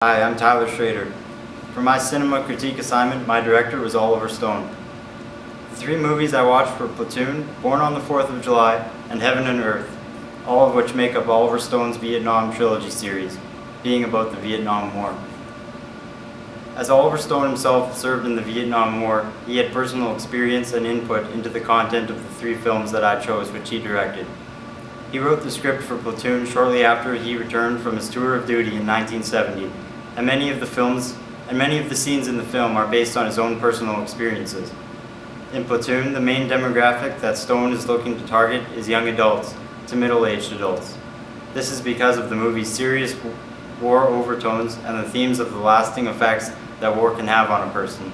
Hi, I'm Tyler Schroeder. For my cinema critique assignment, my director was Oliver Stone. The three movies I watched were Platoon, Born on the 4th of July, and Heaven and Earth, all of which make up Oliver Stone's Vietnam trilogy series, being about the Vietnam War. As Oliver Stone himself served in the Vietnam War, he had personal experience and input into the content of the three films that I chose, which he directed. He wrote the script for Platoon shortly after he returned from his tour of duty in 1970, and many of the scenes in the film are based on his own personal experiences. In Platoon, the main demographic that Stone is looking to target is young adults to middle-aged adults. This is because of the movie's serious war overtones and the themes of the lasting effects that war can have on a person.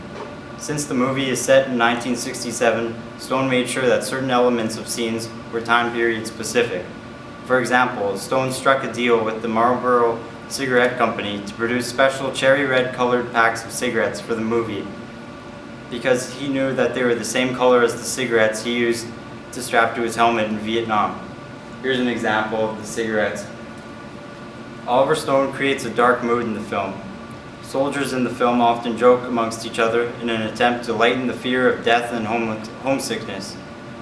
Since the movie is set in 1967, Stone made sure that certain elements of scenes were time period specific. For example, Stone struck a deal with the Marlboro Cigarette Company to produce special cherry red colored packs of cigarettes for the movie because he knew that they were the same color as the cigarettes he used to strap to his helmet in Vietnam. Here's an example of the cigarettes. Oliver Stone creates a dark mood in the film. Soldiers in the film often joke amongst each other in an attempt to lighten the fear of death and homesickness.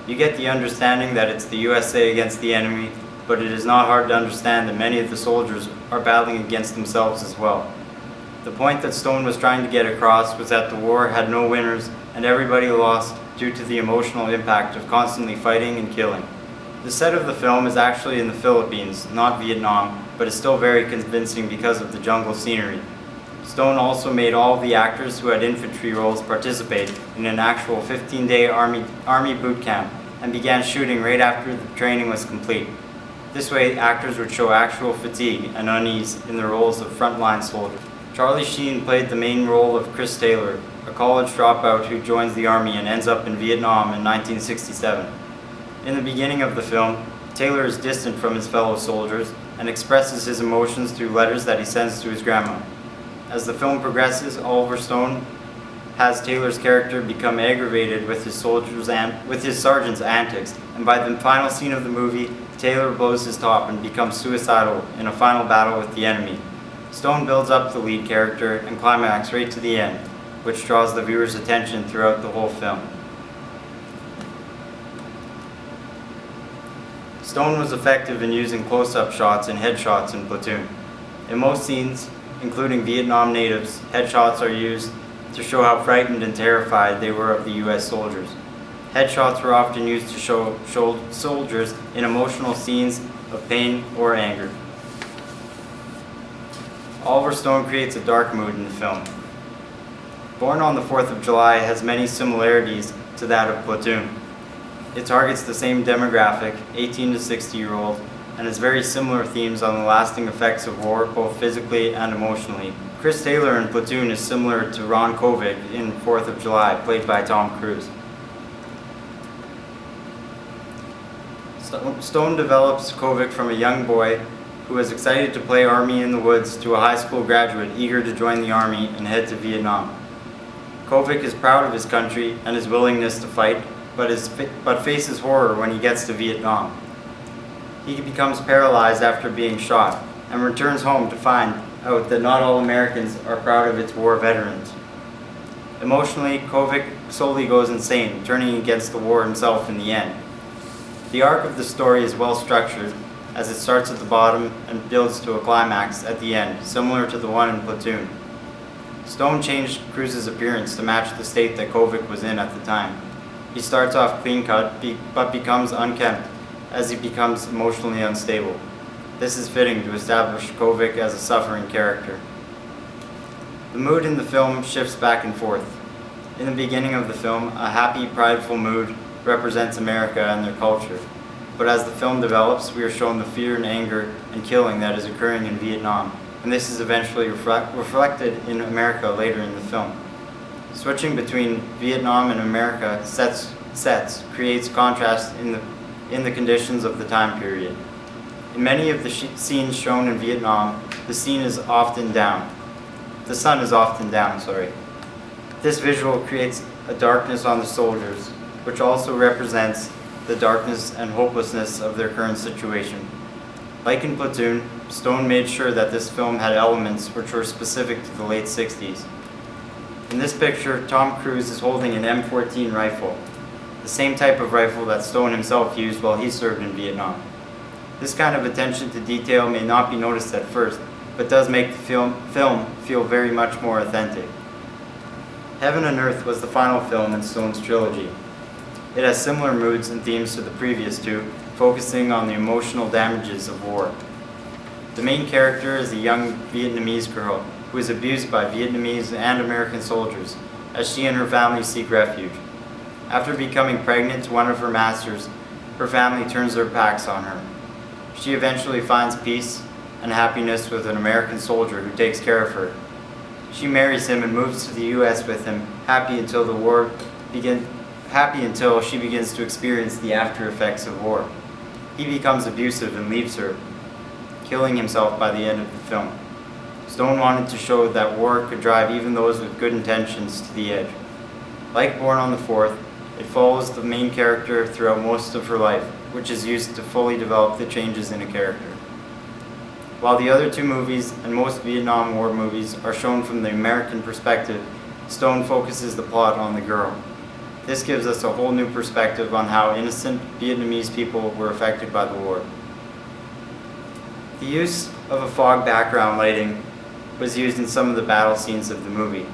You get the understanding that it's the USA against the enemy, but it is not hard to understand that many of the soldiers are battling against themselves as well. The point that Stone was trying to get across was that the war had no winners and everybody lost due to the emotional impact of constantly fighting and killing. The set of the film is actually in the Philippines, not Vietnam, but is still very convincing because of the jungle scenery. Stone also made all of the actors who had infantry roles participate in an actual 15-day army boot camp and began shooting right after the training was complete. This way, actors would show actual fatigue and unease in the roles of frontline soldiers. Charlie Sheen played the main role of Chris Taylor, a college dropout who joins the army and ends up in Vietnam in 1967. In the beginning of the film, Taylor is distant from his fellow soldiers and expresses his emotions through letters that he sends to his grandma. As the film progresses, Oliver Stone has Taylor's character become aggravated with his sergeant's antics, and by the final scene of the movie, Taylor blows his top and becomes suicidal in a final battle with the enemy. Stone builds up the lead character and climax right to the end, which draws the viewer's attention throughout the whole film. Stone was effective in using close-up shots and headshots in Platoon. In most scenes, including Vietnam natives, headshots are used to show how frightened and terrified they were of the US soldiers. Headshots were often used to show soldiers in emotional scenes of pain or anger. Oliver Stone creates a dark mood in the film. Born on the 4th of July has many similarities to that of Platoon. It targets the same demographic, 18 to 60-year-old, and has very similar themes on the lasting effects of war, both physically and emotionally. Chris Taylor in Platoon is similar to Ron Kovic in 4th of July, played by Tom Cruise. Stone develops Kovic from a young boy who is excited to play Army in the Woods to a high school graduate eager to join the Army and head to Vietnam. Kovic is proud of his country and his willingness to fight, but faces horror when he gets to Vietnam. He becomes paralyzed after being shot and returns home to find out that not all Americans are proud of its war veterans. Emotionally, Kovic slowly goes insane, turning against the war himself in the end. The arc of the story is well structured, as it starts at the bottom and builds to a climax at the end, similar to the one in Platoon. Stone changed Cruise's appearance to match the state that Kovic was in at the time. He starts off clean-cut, but becomes unkempt as he becomes emotionally unstable. This is fitting to establish Kovic as a suffering character. The mood in the film shifts back and forth. In the beginning of the film, a happy, prideful mood represents America and their culture. But as the film develops, we are shown the fear and anger and killing that is occurring in Vietnam, and this is eventually reflected in America later in the film. Switching between Vietnam and America creates contrast in the conditions of the time period. In many of the scenes shown in Vietnam, the sun is often down. This visual creates a darkness on the soldiers, which also represents the darkness and hopelessness of their current situation. Like in Platoon, Stone made sure that this film had elements which were specific to the late 60s. In this picture, Tom Cruise is holding an M14 rifle, the same type of rifle that Stone himself used while he served in Vietnam. This kind of attention to detail may not be noticed at first, but does make the film feel very much more authentic. Heaven and Earth was the final film in Stone's trilogy. It has similar moods and themes to the previous two, focusing on the emotional damages of war. The main character is a young Vietnamese girl who is abused by Vietnamese and American soldiers as she and her family seek refuge. After becoming pregnant to one of her masters, her family turns their backs on her. She eventually finds peace and happiness with an American soldier who takes care of her. She marries him and moves to the US with him, happy until she begins to experience the after effects of war. He becomes abusive and leaves her, killing himself by the end of the film. Stone wanted to show that war could drive even those with good intentions to the edge. Like Born on the 4th, it follows the main character throughout most of her life, which is used to fully develop the changes in a character. While the other two movies and most Vietnam War movies are shown from the American perspective, Stone focuses the plot on the girl. This gives us a whole new perspective on how innocent Vietnamese people were affected by the war. The use of a fog background lighting was used in some of the battle scenes of the movie.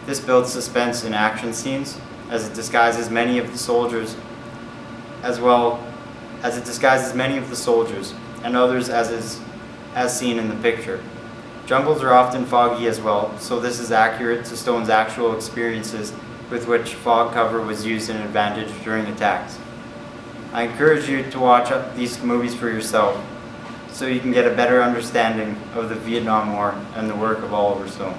This builds suspense in action scenes, as it disguises many of the soldiers, and others as seen in the picture. Jungles are often foggy as well, so this is accurate to Stone's actual experiences with which fog cover was used in advantage during attacks. I encourage you to watch these movies for yourself so you can get a better understanding of the Vietnam War and the work of Oliver Stone.